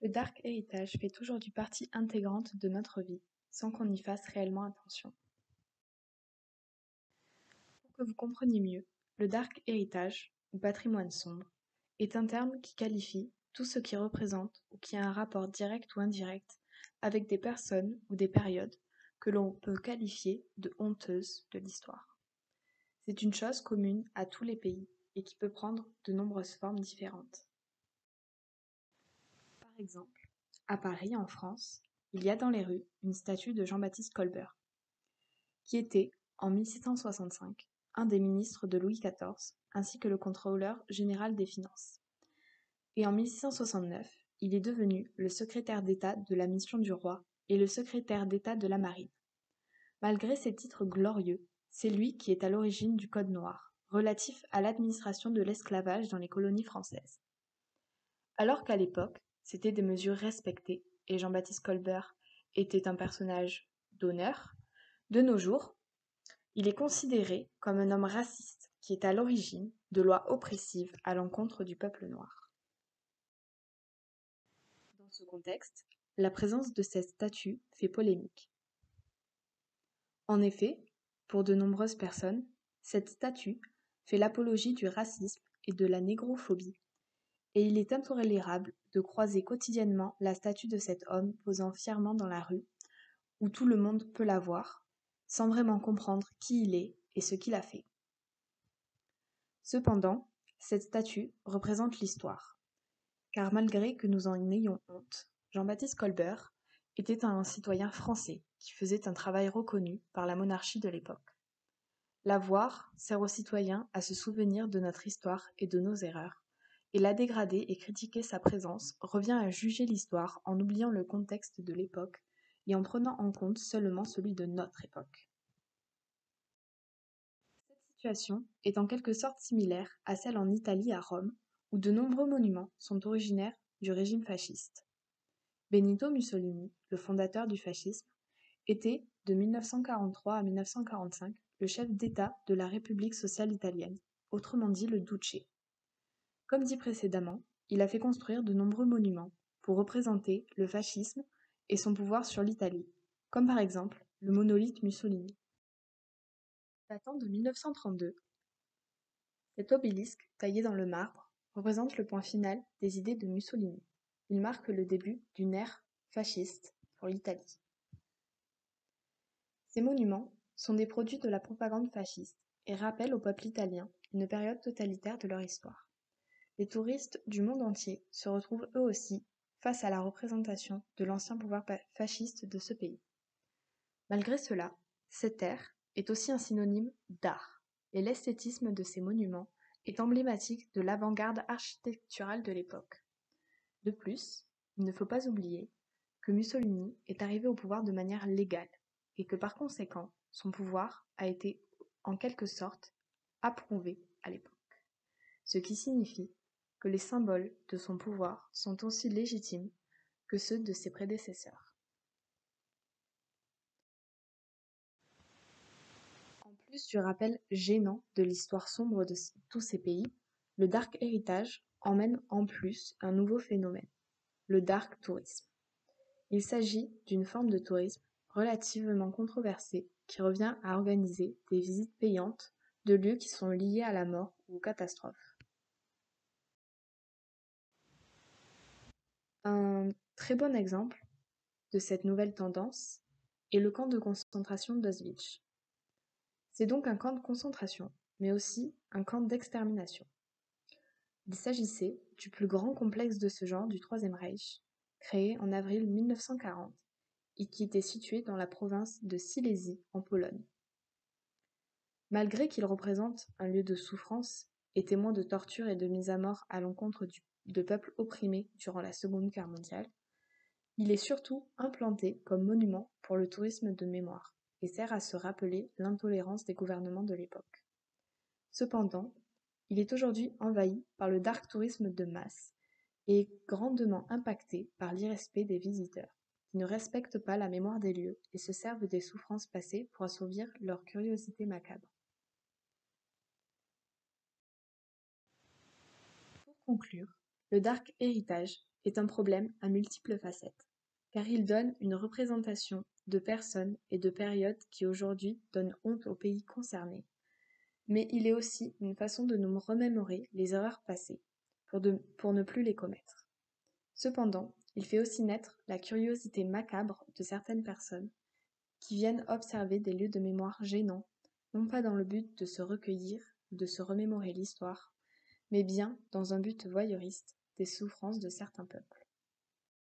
Le dark héritage fait aujourd'hui partie intégrante de notre vie, sans qu'on y fasse réellement attention. Pour que vous compreniez mieux, le dark héritage, ou patrimoine sombre, est un terme qui qualifie tout ce qui représente ou qui a un rapport direct ou indirect avec des personnes ou des périodes que l'on peut qualifier de honteuses de l'histoire. C'est une chose commune à tous les pays et qui peut prendre de nombreuses formes différentes. Par exemple, à Paris, en France, il y a dans les rues une statue de Jean-Baptiste Colbert, qui était, en 1665, un des ministres de Louis XIV, ainsi que le contrôleur général des finances. Et en 1669, il est devenu le secrétaire d'État de la mission du roi et le secrétaire d'État de la marine. Malgré ses titres glorieux, c'est lui qui est à l'origine du Code noir, relatif à l'administration de l'esclavage dans les colonies françaises. Alors qu'à l'époque, c'était des mesures respectées et Jean-Baptiste Colbert était un personnage d'honneur, de nos jours, il est considéré comme un homme raciste qui est à l'origine de lois oppressives à l'encontre du peuple noir. Dans ce contexte, la présence de cette statue fait polémique. En effet, pour de nombreuses personnes, cette statue fait l'apologie du racisme et de la négrophobie, et il est intolérable de croiser quotidiennement la statue de cet homme posant fièrement dans la rue, où tout le monde peut la voir, sans vraiment comprendre qui il est et ce qu'il a fait. Cependant, cette statue représente l'histoire, car malgré que nous en ayons honte, Jean-Baptiste Colbert était un citoyen français qui faisait un travail reconnu par la monarchie de l'époque. La voir sert aux citoyens à se souvenir de notre histoire et de nos erreurs, et la dégrader et critiquer sa présence revient à juger l'histoire en oubliant le contexte de l'époque et en prenant en compte seulement celui de notre époque. Cette situation est en quelque sorte similaire à celle en Italie à Rome, où de nombreux monuments sont originaires du régime fasciste. Benito Mussolini, le fondateur du fascisme, était, de 1943 à 1945, le chef d'État de la République sociale italienne, autrement dit le Duce. Comme dit précédemment, il a fait construire de nombreux monuments pour représenter le fascisme et son pouvoir sur l'Italie, comme par exemple le monolithe Mussolini. Datant de 1932, cet obélisque, taillé dans le marbre, représente le point final des idées de Mussolini. Il marque le début d'une ère fasciste pour l'Italie. Ces monuments sont des produits de la propagande fasciste et rappellent au peuple italien une période totalitaire de leur histoire. Les touristes du monde entier se retrouvent eux aussi face à la représentation de l'ancien pouvoir fasciste de ce pays. Malgré cela, cette ère est aussi un synonyme d'art, et l'esthétisme de ces monuments est emblématique de l'avant-garde architecturale de l'époque. De plus, il ne faut pas oublier que Mussolini est arrivé au pouvoir de manière légale, et que par conséquent, son pouvoir a été en quelque sorte approuvé à l'époque. Ce qui signifie que les symboles de son pouvoir sont aussi légitimes que ceux de ses prédécesseurs. En plus du rappel gênant de l'histoire sombre de tous ces pays, le dark héritage emmène en plus un nouveau phénomène, le dark tourisme. Il s'agit d'une forme de tourisme relativement controversée qui revient à organiser des visites payantes de lieux qui sont liés à la mort ou aux catastrophes. Un très bon exemple de cette nouvelle tendance est le camp de concentration d'Auschwitz. C'est donc un camp de concentration, mais aussi un camp d'extermination. Il s'agissait du plus grand complexe de ce genre du Troisième Reich, créé en avril 1940 et qui était situé dans la province de Silésie en Pologne. Malgré qu'il représente un lieu de souffrance et témoin de torture et de mise à mort à l'encontre de peuples opprimés durant la Seconde Guerre mondiale, il est surtout implanté comme monument pour le tourisme de mémoire et sert à se rappeler l'intolérance des gouvernements de l'époque. Cependant, il est aujourd'hui envahi par le dark tourisme de masse et est grandement impacté par l'irrespect des visiteurs, qui ne respectent pas la mémoire des lieux et se servent des souffrances passées pour assouvir leur curiosité macabre. Pour conclure, le dark héritage est un problème à multiples facettes, car il donne une représentation de personnes et de périodes qui aujourd'hui donnent honte aux pays concernés, mais il est aussi une façon de nous remémorer les erreurs passées, pour ne plus les commettre. Cependant, il fait aussi naître la curiosité macabre de certaines personnes qui viennent observer des lieux de mémoire gênants, non pas dans le but de se recueillir ou de se remémorer l'histoire, mais bien dans un but voyeuriste des souffrances de certains peuples.